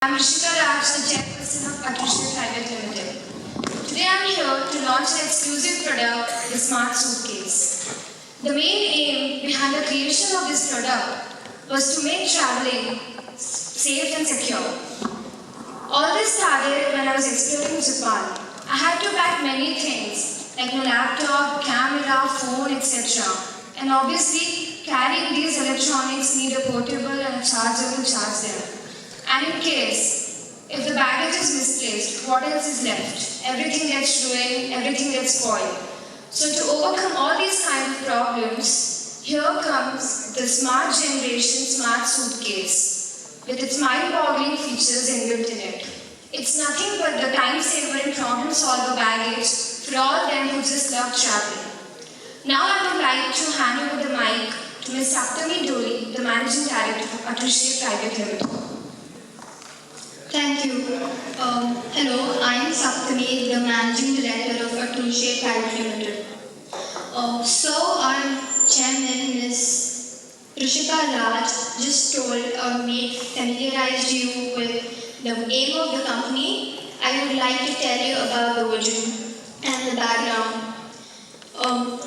I'm Rishika Raj, the chairperson of Atrushya Private Limited. Today I'm here to launch an exclusive product, the Smart Suitcase. The main aim behind the creation of this product was to make traveling safe and secure. All this started when I was exploring Japan. I had to pack many things like my laptop, camera, phone, etc. And obviously, carrying these electronics need a portable and a chargeable charge them. And in case, if the baggage is misplaced, what else is left? Everything gets ruined, everything gets spoiled. So to overcome all these kind of problems, here comes the Smart Generation Smart Suitcase with its mind-boggling features inbuilt in it. It's nothing but the time-saver and problem-solver baggage for all them who just love traveling. Now I would like to hand over the mic to Ms. Saptami Doli, the Managing Director of Atrushya Private Limited. Thank you. Hello, I am Saptami, the Managing Director of Atrushya Private Limited. So our chairman, Ms. Rishika Raj, just told or familiarized you with the aim of the company. I would like to tell you about the vision and the background.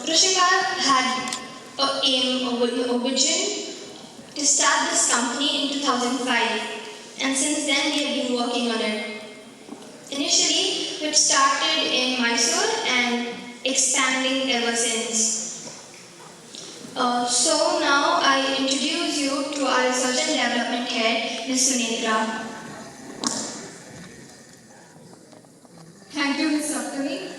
Rishika had a vision to start this company in 2005. And since then, we have been working on it. Initially, it started in Mysore and expanding ever since. So now I introduce you to our Research and Development Head, Ms. Sunetra. Thank you, Ms. Saptami.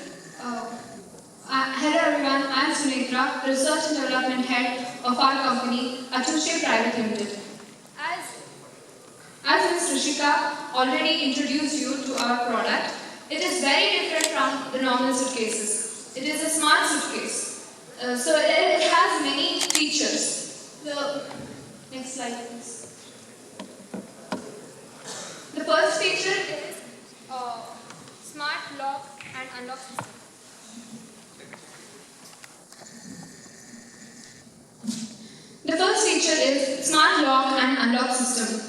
Hello everyone, I am Sunetra, Research and Development Head of our company, Atrushya Private Limited. As Ms. Rishika already introduced you to our product, it is very different from the normal suitcases. It is a smart suitcase. So it has many features. The next slide, please. The first feature is smart lock and unlock system. The first feature is smart lock and unlock system.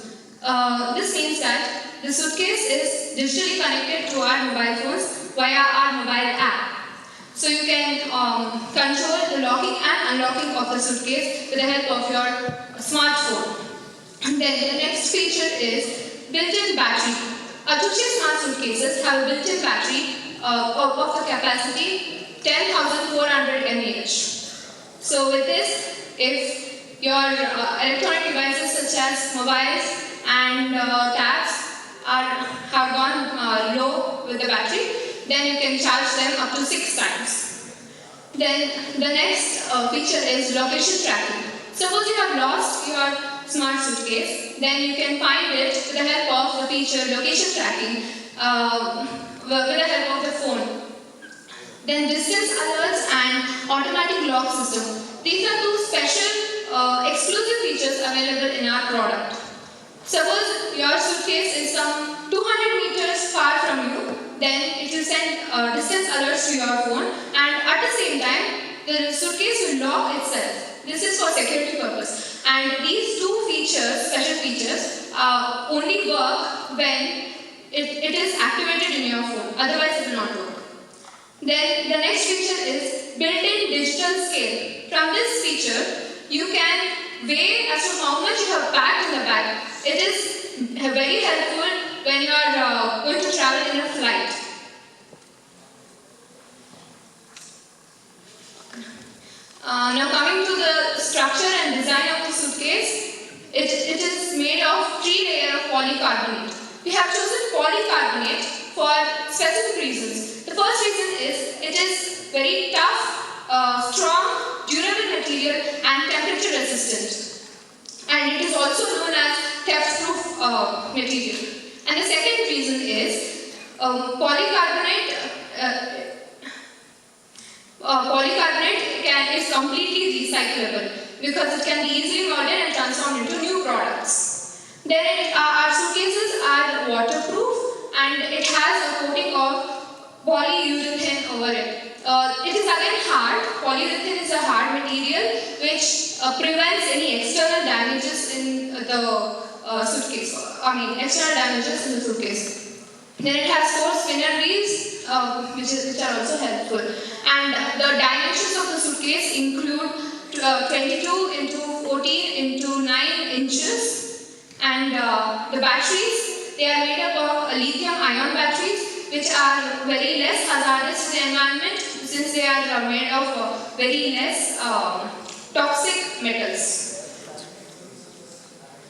This means that the suitcase is digitally connected to our mobile phones via our mobile app. So you can control the locking and unlocking of the suitcase with the help of your smartphone. Then the next feature is built-in battery. Atrushya smart suitcases have a built-in battery of the capacity 10,400 mAh. So with this, if your electronic devices such as mobiles and tabs have gone low with the battery, then you can charge them up to 6 times. Then the next feature is location tracking. Suppose you have lost your smart suitcase, then you can find it with the help of the feature location tracking with the help of the phone. Then distance alerts and automatic lock system. These are two special exclusive features available in our product. Suppose your suitcase is some 200 meters far from you, then it will send distance alerts to your phone, and at the same time, the suitcase will lock itself. This is for security purpose. And these two features, special features, only work when it is activated in your phone. Otherwise, it will not work. Then the next feature is built-in digital scale. From this feature, you can weigh as to how much you have packed in the bag. It is very helpful when you are going to travel in a flight. Now coming to the structure and design of the suitcase, it is made of 3 layers of polycarbonate. We have chosen polycarbonate for specific reasons. The first reason is it is very tough, strong, durable material and temperature resistant. And it is also known as theft-proof material. And the second reason is polycarbonate is completely recyclable because it can be easily molded and transformed into new products. Then our suitcases are waterproof and it has a coating of polyurethane over it. It is again hard. Polyurethane is a hard material which prevents any external damages in the suitcase. external damages in the suitcase. Then it has 4 spinner wheels, which are also helpful. And the dimensions of the suitcase include 22 into 14 into 9 inches. And the batteries, they are made up of lithium-ion batteries, which are very less hazardous to the environment since they are made of very less toxic metals.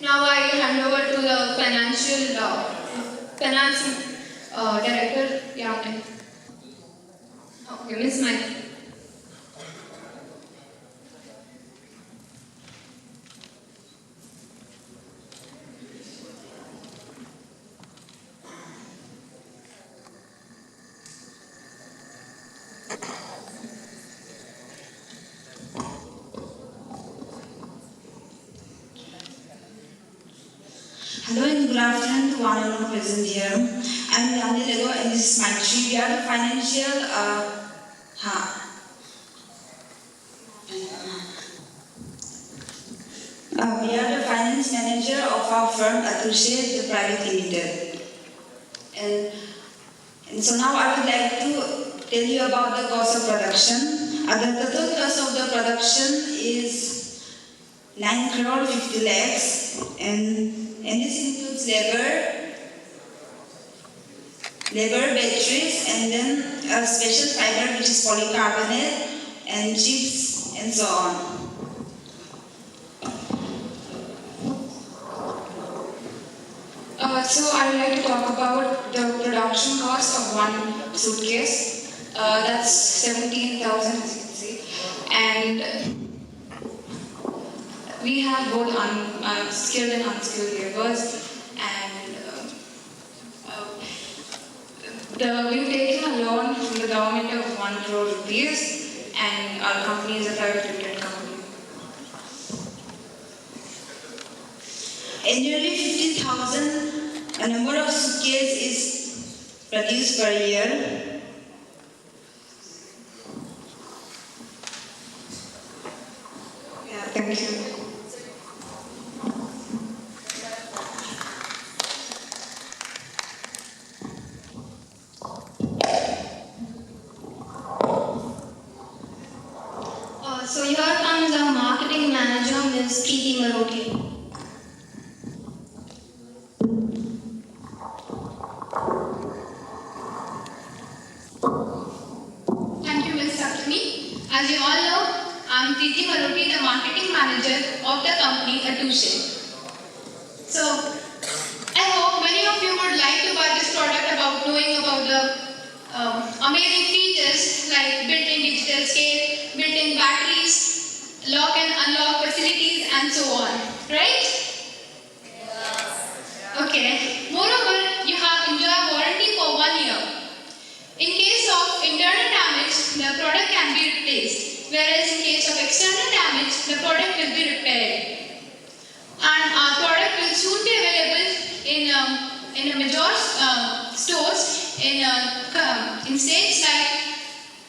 Now I hand over to the finance director, Yamini. Okay, Ms. Mike. Hello and good afternoon to one and all present here. I'm Yamini Lego and this is my tree. We are the financial we are the finance manager of our firm Atul Sheth, the private limited. And so now I would like to tell you about the cost of production. The total cost of the production is 9 crore 50 lakhs and this includes labor, batteries, and then a special fiber which is polycarbonate and chips and so on. So I would like to talk about the production cost of one suitcase. That's 17,000 as you can see. And we have both skilled and unskilled laborers, and we've taken a loan from the government of 1 crore rupees, and our company is a private limited company. Annually 15,000 a number of suitcases is produced per year. Yeah, thank you. So here comes our marketing manager, Ms. Preeti Marotia. Thank you, Ms. Saptami. As you all know, I am Preeti Maroti, the marketing manager of the company Atul Sheth. So, I hope many of you would like to buy this product about knowing about the amazing features like built-in digital scale, built-in batteries, lock and unlock facilities, and so on. Right? Okay. Moreover, you have enjoy warranty for 1 year. In case of internal damage, the product can be replaced, whereas in case of external damage, the product will be repaired. And our product will soon be available in a major stores in states like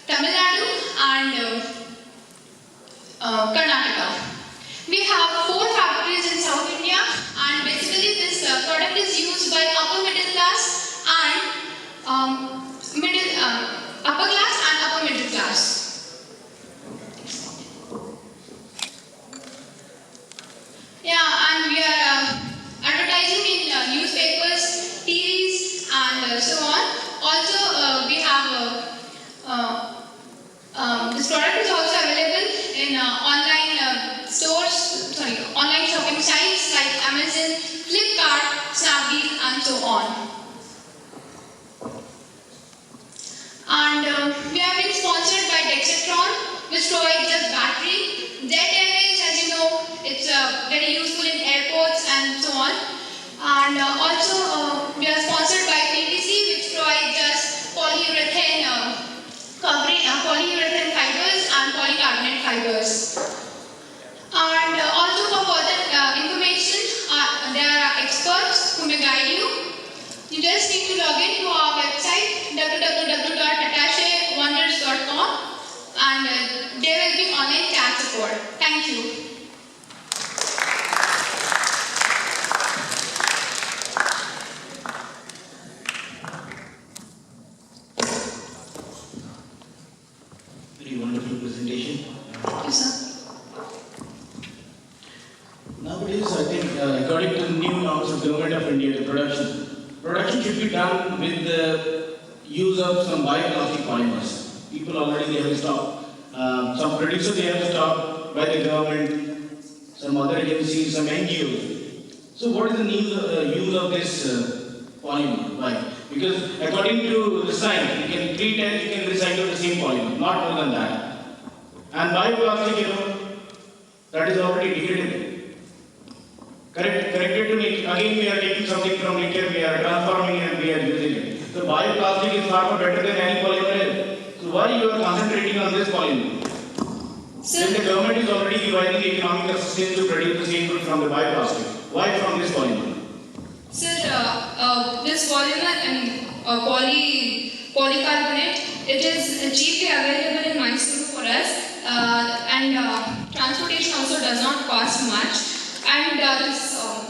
Tamil Nadu and Karnataka. We have 4 factories in South India, and basically this product is used by upper middle class and upper class and upper middle class. Yeah, and we are advertising in newspapers, TVs, and so on. Also, we have this product is also available in online shopping sites like Amazon, Flipkart, Snapdeal, and so on. And we have been sponsored by Dexatron, which provides us battery. Jet Airways, as you know, it's very useful in airports and so on. And also, we are sponsored by PVC, which provides us polyurethane fibers and polycarbonate fibers. And also for further information, there are experts who may guide you. You just need to log in to our website www.attachewonders.com, and there will be online chat support. Thank you. production. Production should be done with the use of some bioplastic polymers. People already they have stopped. Some producers they have stopped by the government, some other agencies, some NGOs. So what is the use of this polymer? Why? Because according to the science, you can treat and you can recycle the same polymer, not more than that. And bioplastic, that is already degradable. Corrected to nature. Again, we are taking something from nature, we are transforming it and we are using it. So bioplastic is far more better than any polymer else. So why you are concentrating on this polymer? Then the government is already dividing the economic assistance to produce the same food from the bioplastic. Why from this polymer? Sir, this polymer and polycarbonate, it is cheaply available in Mysuru for us, and transportation also does not cost much. And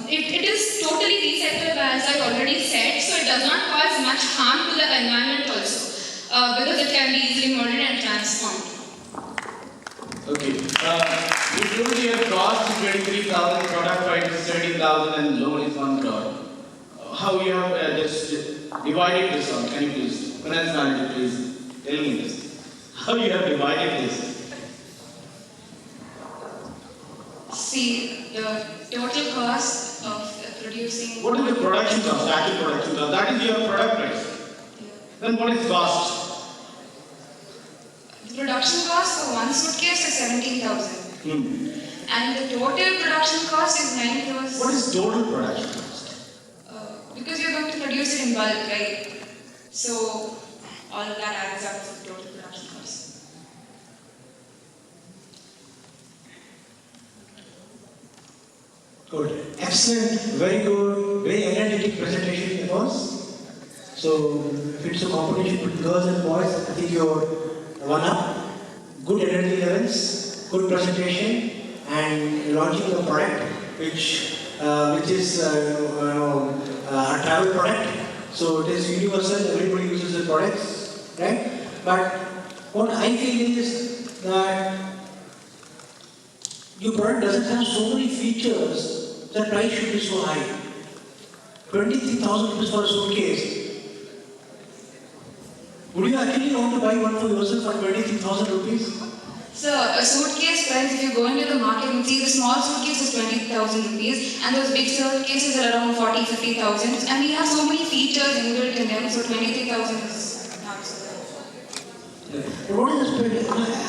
it is totally recyclable, as I already said, so it does not cause much harm to the environment also, because it can be easily molded and transformed. Okay. You told your cost is 23,000, product price is 17,000 and loan is 1 crore. How you have just divided this out? Can you please, finance manager, please tell me this. How you have divided this? See, the total cost of producing. What is the production cost, actual production cost? That is your product price. Then what is cost? The production cost for one suitcase is 17,000. And the total production cost is 9 crores. What is total production cost? Because you're going to produce it in bulk, right? So all of that adds up to the total production cost. Good. Excellent, very good, very energetic presentation it was. So, if it's a competition with girls and boys, I think you're one up. Good energy levels, good presentation, and launching a product which is a travel product. So, it is universal, everybody uses the products, right? But what I feel is that your product doesn't have so many features. The price should be so high. 23,000 rupees for a suitcase. Would you actually want to buy one for yourself for 23,000 rupees? So a suitcase price, if you go into the market and see the small suitcase is 20,000 rupees and those big suitcases are around 40, 50,000 and we have so many features inbuilt in them, so 23,000 is not so bad. But what is the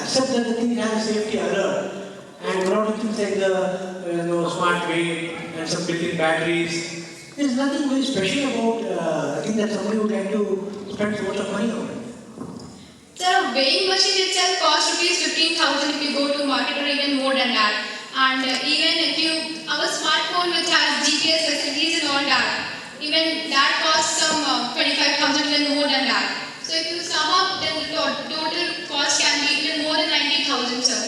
except that the thing has a safety alert and a lot of things like the smart weight and some built-in batteries. There's nothing very special about I think that somebody would like to spend so much of money on it. Sir, a weighing machine itself costs rupees 15,000 if you go to market or even more than that. And even if you have a smartphone which has GPS facilities and all that, even that costs some 25,000 even more than that. So if you sum up, then the total cost can be even more than 90,000, sir.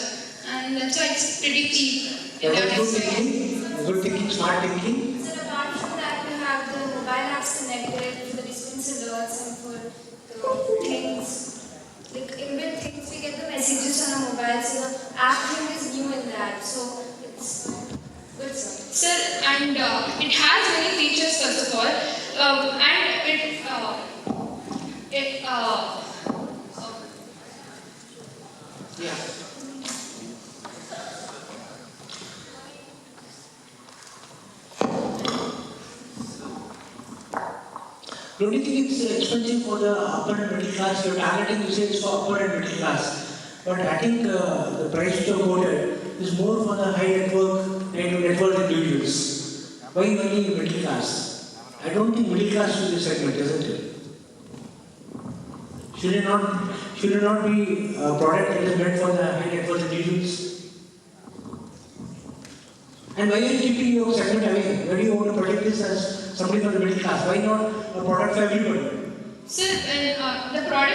And that's why it's pretty cheap. Good thinking, smart thinking. So apart from that, we have the mobile apps connected for the distance alerts and for the things, like inbuilt things, we get the messages on our mobile, so the app thing is new in that, so it's good, sir. Sir, and it has many features first of all, and Yeah. Don't you think it's expensive for the upper and middle class? You're targeting, you say it's for upper and middle class. But I think the price which you quoted is more for the high network individuals. Why only middle class? I don't think middle class is the segment, isn't it? Should it not be a product that is meant for the high network individuals? And why are you keeping your segment away? Why do you want to protect this as something for the middle class? Why not a product for everybody? sir, the product